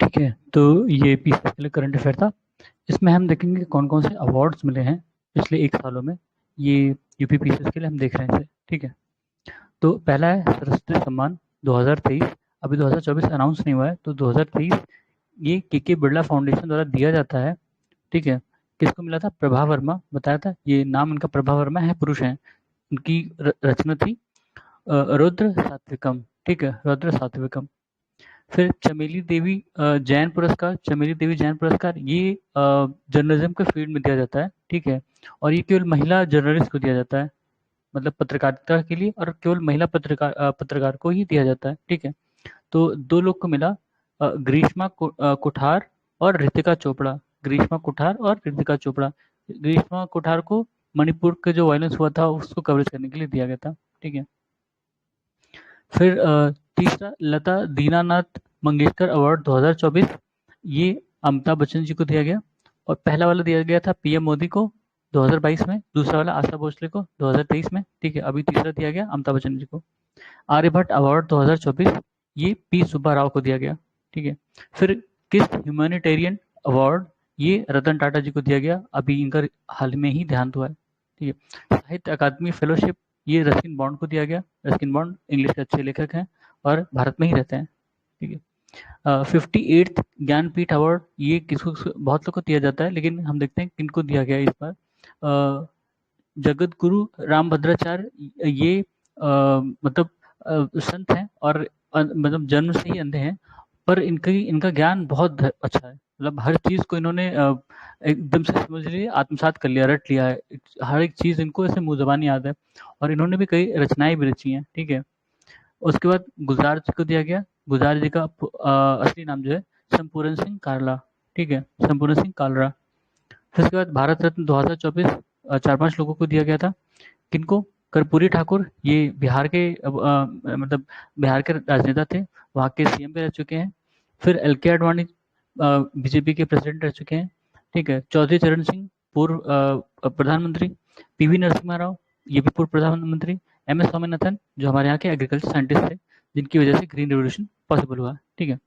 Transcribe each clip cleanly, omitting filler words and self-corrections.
ठीक है, तो ये पीसीएस के लिए करंट अफेयर था। इसमें हम देखेंगे कौन कौन से अवार्ड्स मिले हैं पिछले 1 सालों में। ये यूपी पीसीएस के लिए हम देख रहे हैं इसे। ठीक है, तो पहला है सरस्वती सम्मान 2023। अभी 2024 अनाउंस नहीं हुआ है, तो 2023 ये के बिरला फाउंडेशन द्वारा दिया जाता है। ठीक है, किसको मिला था? प्रभा वर्मा, बताया था ये नाम इनका, प्रभा वर्मा है, पुरुष हैं। उनकी रचना थी रुद्र सात्विकम। ठीक है, रुद्र सात्विकम। फिर चमेली देवी जैन पुरस्कार, चमेली देवी जैन पुरस्कार ये जर्नलिज्म के फील्ड में दिया जाता है। ठीक है, और ये केवल महिला जर्नलिस्ट को दिया जाता है, मतलब पत्रकारिता के लिए, और केवल महिला पत्रकार को ही दिया जाता है। ठीक है, तो 2 लोग को मिला, ग्रीष्मा कुठार और ऋतिका चोपड़ा। ग्रीष्मा कुठार और ऋतिका चोपड़ा। ग्रीष्मा कुठार को मणिपुर का जो वायलेंस हुआ था उसको कवरेज करने के लिए दिया गया था। ठीक है, फिर तीसरा लता दीनानाथ मंगेशकर अवार्ड 2024, ये अमिताभ बच्चन जी को दिया गया। और पहला वाला दिया गया था पीएम मोदी को 2022 में, दूसरा वाला आशा भोसले को 2023 में। ठीक है, अभी तीसरा दिया गया अमिताभ बच्चन जी को। आर्यभट्ट अवार्ड 2024 ये पी सुब्बा राव को दिया गया। ठीक है, फिर किस ह्यूमैनिटेरियन अवार्ड, ये रतन टाटा जी को दिया गया, अभी इनका हाल में ही देहांत हुआ है। ठीक है, साहित्य अकादमी फेलोशिप ये रस्किन बॉन्ड को दिया गया। रस्किन बॉन्ड इंग्लिश के अच्छे लेखक हैं और भारत में ही रहते हैं। ठीक है, 58th ज्ञानपीठ अवार्ड ये किसको, बहुत लोग को दिया जाता है, लेकिन हम देखते हैं किनको दिया गया इस बार। जगत गुरु रामभद्राचार्य, ये मतलब संत हैं और मतलब जन्म से ही अंधे हैं, पर इनका ज्ञान बहुत अच्छा है। मतलब हर चीज को इन्होंने एकदम से समझ लिया, आत्मसात कर लिया, रट लिया है। हर एक चीज इनको ऐसे मुंह जबानी याद है, और इन्होंने भी कई रचनाएं भी रची हैं। ठीक है, उसके बाद गुलजार जी को दिया गया। गुलजार जी का असली नाम जो है संपूर्ण सिंह कालरा। ठीक है, संपूर्ण सिंह कालरा। फिर उसके बाद भारत रत्न 2024 4-5 लोगों को दिया गया था। किनको? कर्पूरी ठाकुर, ये बिहार के मतलब बिहार के राजनेता थे, वहाँ के सीएम भी रह चुके हैं। फिर एल के आडवाणी बीजेपी के प्रेसिडेंट रह चुके हैं। ठीक है, चौधरी चरण सिंह पूर्व प्रधानमंत्री। पीवी नरसिम्हा राव ये भी पूर्व प्रधानमंत्री। एम एस स्वामीनाथन जो हमारे यहाँ के एग्रीकल्चर साइंटिस्ट थे, जिनकी वजह से ग्रीन रेवोल्यूशन पॉसिबल हुआ। ठीक है,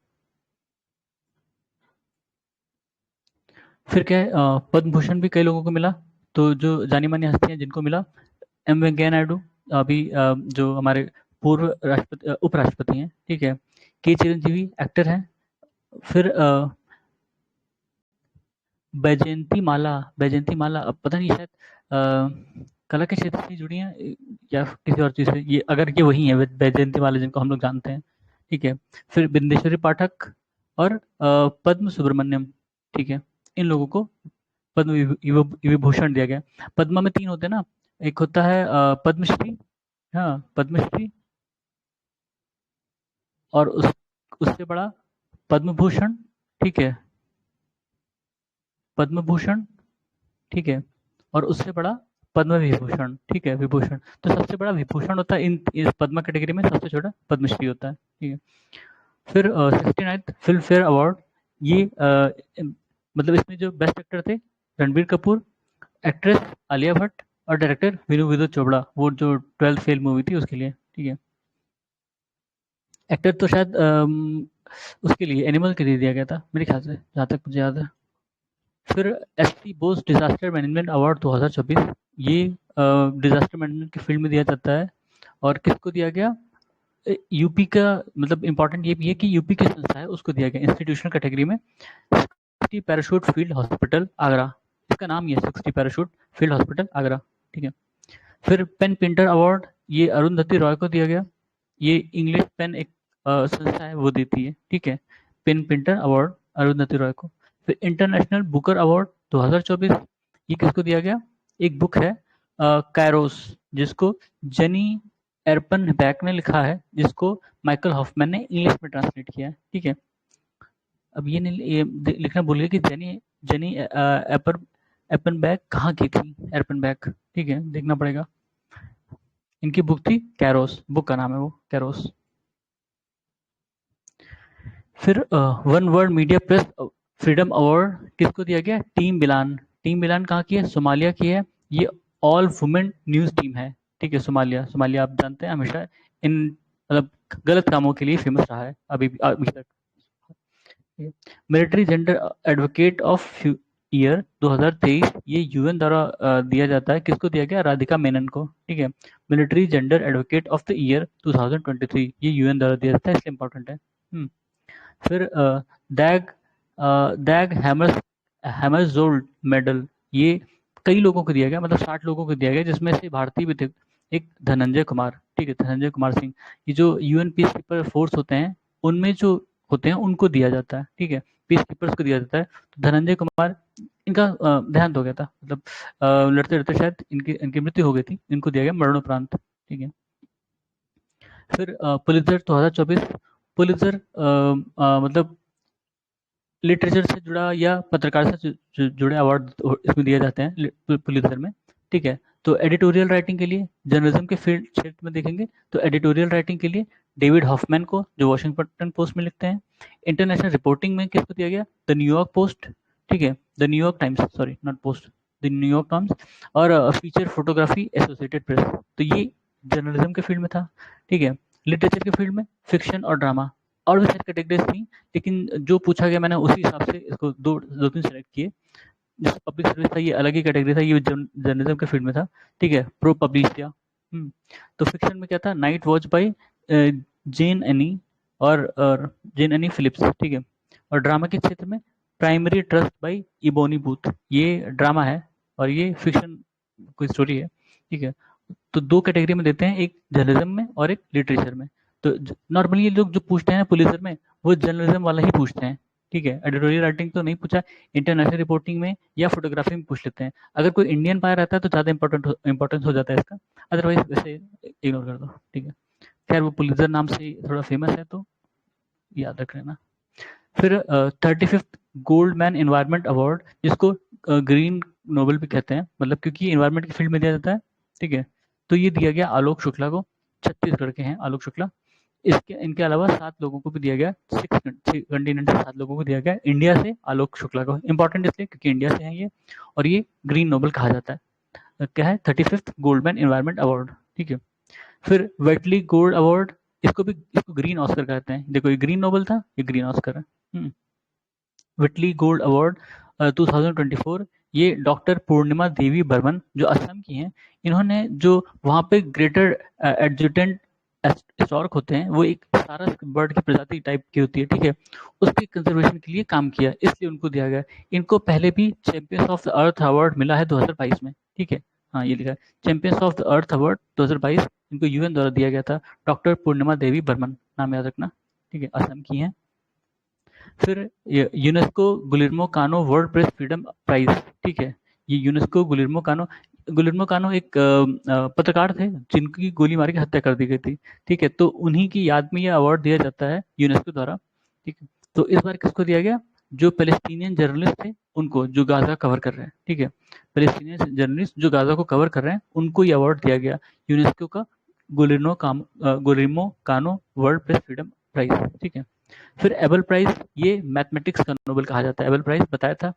फिर क्या है, पद्म भूषण भी कई लोगों को मिला। तो जो जानी मानी हस्तियां जिनको मिला, एम वेंकैया नायडू, अभी जो हमारे पूर्व राष्ट्रपति उपराष्ट्रपति हैं। ठीक है, के चिरंजीवी एक्टर हैं। फिर बैजयंती माला, अब पता नहीं, शायद कला के क्षेत्र से जुड़ी हैं या किसी और चीज़ से। ये अगर ये वही है बैजयंती माला जिनको हम लोग जानते हैं। ठीक है, फिर बिंदेश्वरी पाठक और पद्म सुब्रमण्यम। ठीक है, इन लोगों को पद्म विभूषण दिया गया। पद्मा में 3 होते हैं ना, एक होता है पद्मश्री, हाँ पद्मश्री, और उससे बड़ा पद्म भूषण। ठीक है, पद्म भूषण। ठीक है, और उससे बड़ा पद्म विभूषण। ठीक है, विभूषण। तो सबसे बड़ा विभूषण होता है इन इस पद्मा कैटेगरी में, सबसे छोटा पद्मश्री होता है। ठीक है, फिर 69th फिल्म फेयर अवार्ड, ये मतलब इसमें जो बेस्ट एक्टर थे रणबीर कपूर, एक्ट्रेस आलिया भट्ट, और डायरेक्टर विनू विदोद चोपड़ा, वो जो 12th फेल मूवी थी उसके लिए। ठीक है, एक्टर तो शायद उसके लिए एनिमल के लिए दिया गया था मेरे ख्याल से, जहाँ तक मुझे याद है। फिर SP Bose disaster management award 2024, ये डिजास्टर मैनेजमेंट की फील्ड में दिया जाता है। और किसको दिया गया? यूपी का, मतलब इंपॉर्टेंट ये भी है कि यूपी की संस्था है उसको दिया गया इंस्टीट्यूशनल कैटेगरी में। 60 पैराशूट फील्ड हॉस्पिटल आगरा, इसका नाम ही है 60 पैराशूट फील्ड हॉस्पिटल आगरा। ठीक है, फिर पेन पेंटर अवार्ड ये अरुंधति रॉय को दिया गया। ये इंग्लिश पेन एक संस्था है वो देती है। ठीक है, PEN Pinter award Arundhati Roy को। फिर इंटरनेशनल बुकर अवार्ड 2024, ये किसको दिया गया? एक बुक है कैरोस, जिसको जेनी एरपन बैक ने लिखा है, जिसको माइकल हॉफमैन ने इंग्लिश में ट्रांसलेट किया है। ठीक है, अब ये नहीं, ये लिखना भूल गया कि जेनी जेनी एपर एपन बैक कहाँ की थी, एरपन बैक। ठीक है, देखना पड़ेगा। इनकी बुक थी कैरोस, बुक का नाम है वो कैरोस। फिर one world media press freedom award किसको दिया गया? टीम बिलान। टीम बिलान कहाँ की है? सोमालिया की है। ये ऑल वुमेन न्यूज टीम है। ठीक है, सोमालिया, सोमालिया आप जानते हैं हमेशा इन मतलब गलत कामों के लिए फेमस रहा है अभी अभी तक। Military gender advocate of year 2023 ये यूएन द्वारा दिया जाता है। किसको दिया गया? राधिका मेनन को। ठीक है, military gender advocate of the year 2023 ये यूएन द्वारा दिया जाता है, इसलिए इंपॉर्टेंट है। फिर दैग दैग हैमर्सजोल्ड मेडल ये कई लोगों को दिया गया, मतलब 60 लोगों को दिया गया, जिसमें से भारतीय भी थे, एक धनंजय कुमार। ठीक है, धनंजय कुमार सिंह। ये जो यूएन पीस कीपर फोर्स होते हैं उनमें जो होते हैं उनको दिया जाता है। ठीक है, पीस कीपर्स को दिया जाता है। तो धनंजय कुमार, इनका देहांत हो गया था, मतलब लड़ते लड़ते शायद इनकी इनकी मृत्यु हो गई थी, इनको दिया गया मरणोपरांत। ठीक है, फिर पुलित्जर 2024 पुलित्जर मतलब लिटरेचर से जुड़ा या पत्रकारिता से जुड़े अवार्ड इसमें दिए जाते हैं पुलित्जर में। ठीक है, तो एडिटोरियल राइटिंग के लिए जर्नलिज्म के फील्ड क्षेत्र में देखेंगे तो एडिटोरियल राइटिंग के लिए डेविड हॉफमैन को, जो वॉशिंगटन पोस्ट में लिखते हैं। इंटरनेशनल रिपोर्टिंग में किसको दिया गया? The New York post. ठीक है, the New York times, sorry not post, the New York times. और फीचर फोटोग्राफी एसोसिएटेड प्रेस। तो ये जर्नलिज्म के फील्ड में था। ठीक है, लिटरेचर के फील्ड में फिक्शन और ड्रामा। और भी सारी कैटेगरीज थी, लेकिन जो पूछा गया मैंने उसी हिसाब से इसको दो तीन सेलेक्ट किए। जैसे पब्लिक सर्विस था, ये अलग ही कैटेगरी था, ये जर्नलिज्म के फील्ड में था। ठीक है, प्रो पब्लिसिटी। तो फिक्शन में क्या था? नाइट वॉच बाय जेन एनी और जेन एनी फिलिप्स। ठीक है, और ड्रामा के क्षेत्र में primary trust bye ebony booth, ये ड्रामा है और ये फिक्शन कोई स्टोरी है। ठीक है, तो दो कैटेगरी में देते हैं, एक जर्नलिज्म में और एक लिटरेचर में। तो नॉर्मली ये लोग जो पूछते हैं पुलिसर में वो जर्नलिज्म वाला ही पूछते हैं। ठीक है, एडिटोरियल राइटिंग तो नहीं पूछा, इंटरनेशनल रिपोर्टिंग में या फोटोग्राफी में पूछ लेते हैं। अगर कोई इंडियन पाया रहता है तो ज़्यादा इंपॉर्टेंस हो जाता है इसका, अदरवाइज वैसे इग्नोर कर दो। ठीक है, खैर वो पुलिसर नाम से थोड़ा फेमस है तो याद रख लेना। फिर 35th gold man environment award, जिसको ग्रीन नोबेल भी कहते हैं, मतलब क्योंकि इन्वायरमेंट की फील्ड में दिया जाता है। ठीक है, तो ये दिया गया आलोक शुक्ला को, छत्तीसगढ़ के हैं आलोक शुक्ला। इसके इनके अलावा 7 लोगों को भी दिया गया, 6 कंटिनेंट से 7 लोगों को दिया गया। इंडिया से आलोक शुक्ला को, इंपॉर्टेंट इसलिए क्योंकि इंडिया से है ये, और ये ग्रीन नोबेल कहा जाता है। क्या है? 35th Goldman environment award. ठीक है, फिर वेटली गोल्ड अवार्ड, इसको ग्रीन ऑस्कर कहते हैं। देखो ये ग्रीन नोबेल था, ये ग्रीन ऑस्कर है। विटली गोल्ड अवार्ड 2024 ये डॉक्टर पूर्णिमा देवी बर्मन, जो असम की हैं, इन्होंने जो वहाँ पे ग्रेटर एडजुटेंट स्टॉर्क होते हैं, वो एक सारस बर्ड की प्रजाति टाइप की होती है। ठीक है, उसके कंजर्वेशन के लिए काम किया, इसलिए उनको दिया गया। इनको पहले भी champions of the earth award मिला है 2022 में। ठीक है, हाँ ये लिखा है champions of the earth award 2022, इनको यूएन द्वारा दिया गया था। डॉक्टर पूर्णिमा देवी बर्मन, नाम याद रखना। ठीक है, असम की हैं। फिर यूनेस्को गुलिर्मो कानो वर्ल्ड प्रेस फ्रीडम प्राइज। ठीक है, ये यूनेस्को गुलिर्मो कानो एक पत्रकार थे जिनकी गोली मार के हत्या कर दी गई थी। ठीक है, तो उन्हीं की याद में ये अवार्ड दिया जाता है यूनेस्को द्वारा। ठीक है, तो इस बार किसको दिया गया? जो पैलेस्टीनियन जर्नलिस्ट थे उनको, जो गाजा कवर कर रहे हैं। ठीक है, पैलेस्टीनियन जर्नलिस्ट जो गाजा को कवर कर रहे हैं उनको ये अवार्ड दिया गया, यूनेस्को का गुलिर्मो कानो वर्ल्ड प्रेस फ्रीडम प्राइज। ठीक है, फिर एबल प्राइज, ये मैथमेटिक्स का नोबेल कहा जाता है। एबल प्राइज बताया था,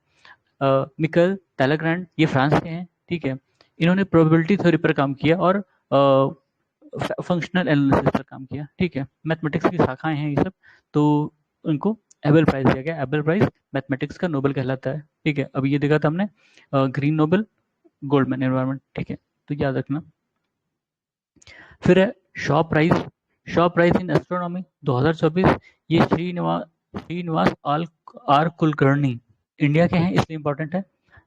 मिकल टैलेग्रैंड, ये फ्रांस के हैं। ठीक है, इन्होंने प्रोबेबिलिटी थ्योरी पर काम किया और फंक्शनल एनालिसिस पर काम किया। ठीक है, मैथमेटिक्स की शाखाएं हैं ये सब, तो उनको एबल प्राइज दिया गया। एबल प्राइज मैथमेटिक्स का नोबेल कहलाता है। ठीक है, अब ये देखा था हमने ग्रीन नोबेल, गोल्डमैन एनवायरमेंट। ठीक है, तो याद रखना। फिर है शॉ प्राइज इन एस्ट्रोनॉमी 2024, ये श्रीनिवास आर कुलकर्णी इंडिया के हैं, इसलिए इंपॉर्टेंट है।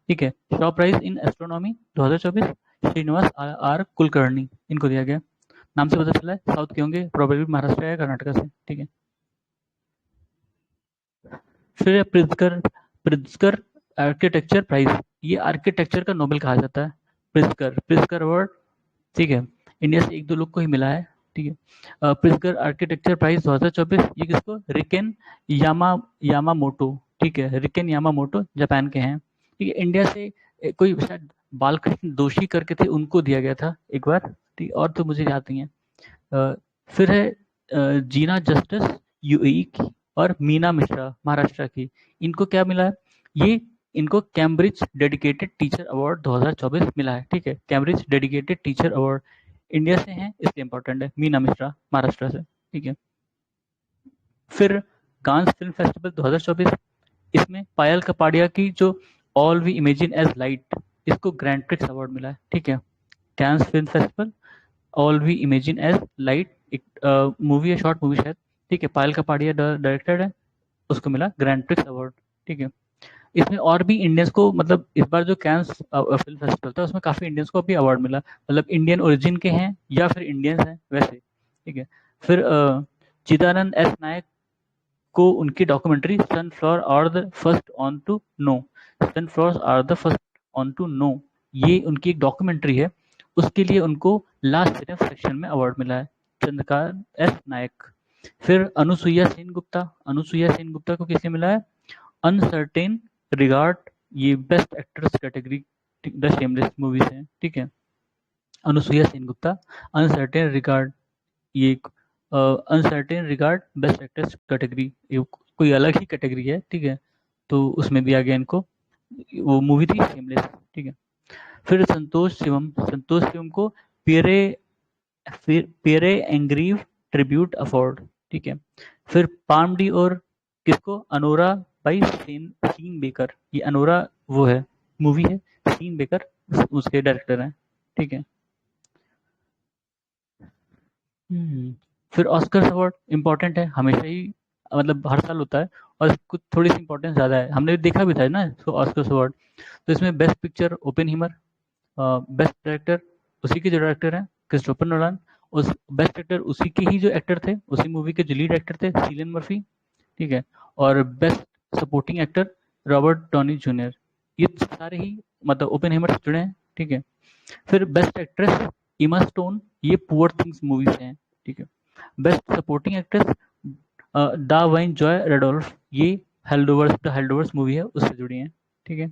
ठीक है, Shaw prize in astronomy 2024 Shrinivas R Kulkarni, इनको दिया गया। नाम से पता चला है साउथ के होंगे, प्रोबेबली महाराष्ट्र या कर्नाटका से। ठीक है, फिर प्रिज्कर आर्किटेक्चर प्राइज, ये आर्किटेक्चर का नोबेल कहा जाता है। प्रिज्कर अवार्ड। ठीक है, इंडिया से 1-2 लोग को ही मिला है। ठीक है, प्रिज्कर आर्किटेक्चर प्राइज 2024, ये किसको? RIKEN Yamamoto. ठीक है, रिकेन यामामोटो जापान के हैं। ठीक है, इंडिया से कोई शायद बालकृष्ण दोषी करके थे, उनको दिया गया था एक बार। ठीक, और तो मुझे याद नहीं है। फिर है जीना जस्टिस यूएई की, और मीना मिश्रा महाराष्ट्र की, इनको क्या मिला है? ये इनको कैम्ब्रिज डेडिकेटेड टीचर अवार्ड 2024 मिला है। ठीक है, Cambridge dedicated teacher award, India से हैं इसलिए इंपॉर्टेंट है। मीना मिश्रा महाराष्ट्र से। ठीक है, फिर कांस फिल्म फेस्टिवल 2024, इसमें पायल कपाड़िया की जो All We Imagine as Light, इसको ग्रैंड प्रिक्स अवार्ड मिला है, ठीक है। Cannes film festival, All We Imagine as Light, एक मूवी है, शॉर्ट मूवी शायद, ठीक है, पायल कपाड़िया डायरेक्टर है, उसको मिला ग्रैंड प्रिक्स अवार्ड, ठीक है। इसमें और भी इंडियंस को, मतलब इस बार जो कैंस फिल्म फेस्टिवल था उसमें काफी इंडियंस को भी अवार्ड मिला, मतलब इंडियन ओरिजिन के हैं या फिर इंडियंस हैं वैसे, ठीक है। फिर चिदानंद एस नायक को उनकी documentary sunflower are the first one to know, sunflowers are the first one to know, ये उनकी एक डॉक्यूमेंट्री है, उसके लिए उनको लास्ट सिनेफ सेक्शन में अवार्ड मिला है, चंद्रकांत एस नायक। फिर अनुसुईया सेन गुप्ता को किसे मिला है, अनसर्टेन रिगार्ड, ये best actress category, the shameless movie से, ठीक है। अनुसुईया सेन गुप्ता, अनसर्टेन रिगार्ड, ये uncertain regard best actress category, ये कोई अलग ही कैटेगरी है, ठीक है, तो उसमें दिया गया इनको, वो मूवी थी शेमलेस, ठीक है। फिर संतोष शिवम को पियरे पियरे एंग्रीव ट्रिब्यूट अवार्ड, ठीक है। फिर पाम डी और किसको, अनोरा बाई सीन बेकर, ये अनोरा वो है, मूवी है, सीन बेकर उसके डायरेक्टर हैं, ठीक है। फिर ऑस्कर अवार्ड इंपॉर्टेंट है हमेशा ही, मतलब हर साल होता है, और कुछ थोड़ी सी इंपॉर्टेंस ज़्यादा है, हमने देखा भी था ना तो ऑस्कर अवार्ड। तो इसमें बेस्ट पिक्चर ओपेनहीमर, बेस्ट डायरेक्टर उसी के जो डायरेक्टर हैं क्रिस्टोफर नोलान, उस बेस्ट एक्टर उसी के ही जो एक्टर थे, उसी मूवी के जो लीड एक्टर थे सिलियन मर्फी, ठीक है। और best supporting actor Robert Downey junior, ये सारे ही मतलब ओपेनहीमर से जुड़े हैं, ठीक है। फिर बेस्ट एक्ट्रेस इमा स्टोन, ये पुअर थिंग्स मूवी से हैं, ठीक है। बेस्ट सपोर्टिंग एक्ट्रेस दा वाइन जॉय रेडोल्फ, ये हेल्डोवर्स मूवी है उससे जुड़ी हैं, ठीक है।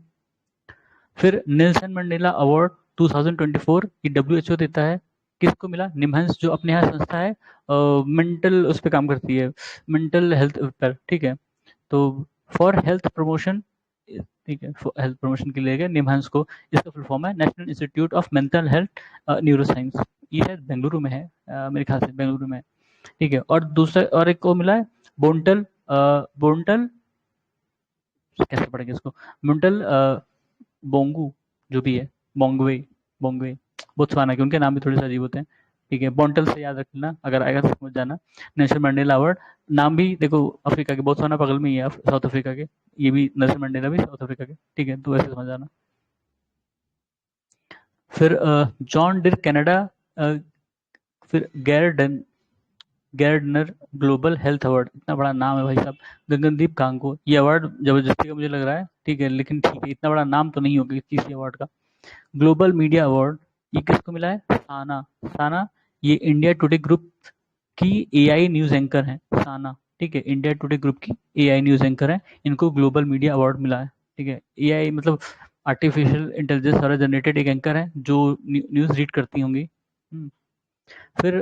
फिर नेल्सन मंडेला अवार्ड 2024 ये डब्ल्यूएचओ देता है, किसको मिला, निमहंस, जो अपने यहाँ संस्था है मेंटल उस पर काम करती है, मेंटल हेल्थ पर, ठीक है। तो फॉर हेल्थ प्रमोशन, ठीक है, हेल्थ प्रमोशन के लिए गया निमहंस को, इसका फुल फॉर्म है national institute of mental health neuro science, ये शायद बेंगलुरु में है, मेरे ख्याल से बेंगलुरु में है, ठीक है। और दूसरा और एक को मिला है बोंटल, कैसे पढ़ेंगे इसको, मुंटल बोंगू, जो भी है, बोंगवे बोंगवे बोत्सवाना के, उनके नाम भी थोड़े से अजीब होते हैं, ठीक है। बोंटल से याद रखना, अगर आएगा तो समझ जाना। नेल्सन मंडेला अवार्ड, नाम भी देखो अफ्रीका के, बोत्सवाना बगल में ही है साउथ अफ्रीका के, ये भी नेल्सन मंडेला भी साउथ अफ्रीका के, ठीक है, तो ऐसे समझ जाना। फिर जॉन डिर कनाडा, फिर गैर्डनर ग्लोबल हेल्थ अवार्ड, इतना बड़ा नाम है भाई साहब, गगनदीप कांगो, ये अवार्ड जबरदस्ती का मुझे लग रहा है, ठीक है, लेकिन ठीक है, इतना बड़ा नाम तो नहीं होगा किसी अवार्ड का। ग्लोबल मीडिया अवार्ड, ये किसको मिला है, साना, ये इंडिया टुडे ग्रुप की एआई न्यूज एंकर है साना, ठीक है, इंडिया टुडे ग्रुप की एआई न्यूज एंकर है, इनको ग्लोबल मीडिया अवार्ड मिला है, ठीक है। एआई मतलब आर्टिफिशियल इंटेलिजेंस द्वारा जनरेटेड एक एंकर है जो न्यूज रीड करती होंगी। फिर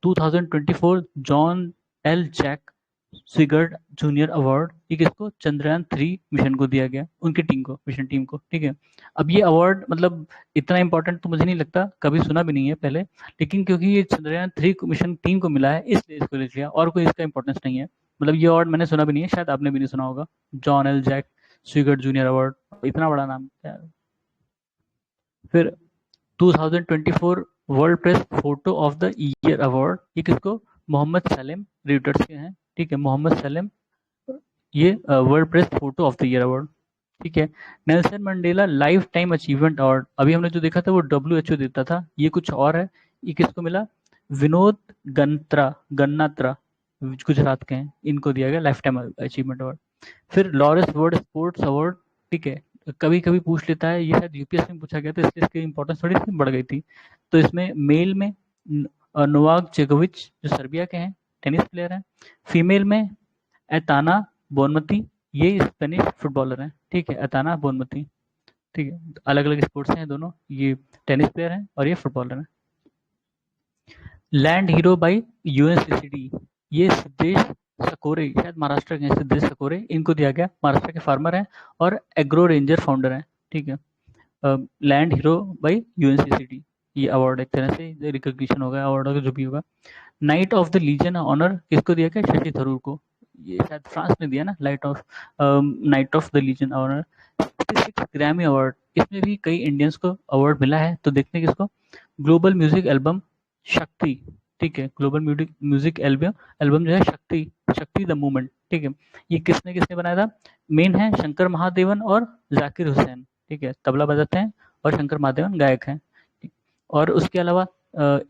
2024 John L Jack Swigert junior award, ये किसको, चंद्रयान 3 मिशन को दिया गया, उनकी टीम को, मिशन टीम को, ठीक है। अब ये अवार्ड मतलब इतना इंपॉर्टेंट तो मुझे नहीं लगता, कभी सुना भी नहीं है पहले, लेकिन क्योंकि ये चंद्रयान 3 को मिशन टीम को मिला है इसलिए इसको ले लिया, और कोई इसका इंपॉर्टेंस नहीं है, मतलब ये अवार्ड मैंने सुना भी नहीं है, शायद आपने भी नहीं सुना होगा, John L Jack Swigert junior award, इतना बड़ा नाम है। फिर 2024 world press photo of the year award, ये किसको, मोहम्मद सलेम रीडर्स के हैं, ठीक है, मोहम्मद सलेम, ये world press photo of the year award, ठीक है। Nelson Mandela life time achievement award, अभी हमने जो देखा था वो डब्ल्यूएचओ देता था, ये कुछ और है, ये किसको मिला, विनोद गन्नात्रा, गुजरात के हैं, इनको दिया गया लाइफ टाइम अचीवमेंट अवार्ड। फिर लॉरेंस वर्ल्ड स्पोर्ट्स अवार्ड, ठीक है, कभी कभी पूछ लेता है, ये शायद यूपीएससी में पूछा गया था इसलिए इसकी इंपॉर्टेंस थोड़ी सी बढ़ गई थी। तो इसमें मेल में नोवाक जोकोविच जो सर्बिया के हैं, टेनिस प्लेयर हैं, फीमेल में एताना बोनमती, ये स्पेनिश फुटबॉलर हैं, ठीक है, एताना बोनमती, ठीक है, अलग अलग स्पोर्ट्स हैं दोनों, ये टेनिस प्लेयर हैं और ये फुटबॉलर हैं। लैंड हीरो बाई यूएनसीसीडी, ये सिद्धेश सकोरे, शायद महाराष्ट्र के हैं सिद्धेश सकोरे, इनको दिया गया, महाराष्ट्र के फार्मर हैं और एग्रो रेंजर फाउंडर हैं, ठीक है। लैंड हीरो बाई यूएनसीसीडी, ये अवार्ड एक तरह से रिकॉग्निशन होगा, अवार्ड होगा जो भी होगा। Knight of the Legion Honour किसको दिया गया, शशि थरूर को, ये शायद फ्रांस ने दिया ना, Knight of the Legion Honour, 66 Grammy award, इसमें भी कई इंडियंस को अवार्ड मिला है। तो देखते हैं किसको, ग्लोबल म्यूजिक एल्बम शक्ति, ठीक है, global music music album album जो है शक्ति, शक्ति द मूवमेंट, ठीक है, ये किसने किसने बनाया था, मेन है शंकर महादेवन और जाकिर हुसैन, ठीक है, तबला बजाते हैं और शंकर महादेवन गायक हैं। और उसके अलावा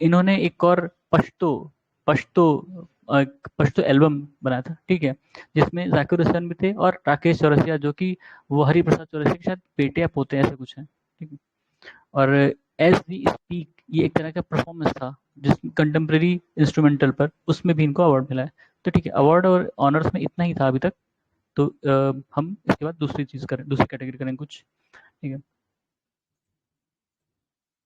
इन्होंने एक और पश्तो पश्तो पश्तो एल्बम बनाया था, ठीक है, जिसमें जाकिर हुसैन भी थे और राकेश चौरसिया, जो कि वो हरि प्रसाद चौरसिया के शायद बेटे या पोते ऐसे कुछ हैं, ठीक है। और एज वी स्पीक ये एक तरह का परफॉर्मेंस था जिस कंटेम्प्रेरी इंस्ट्रूमेंटल पर, उसमें भी इनको अवार्ड मिला है। तो ठीक है, अवार्ड और ऑनर्स में इतना ही था अभी तक। तो हम इसके बाद दूसरी चीज करें, दूसरी कैटेगरी करें कुछ, ठीक है।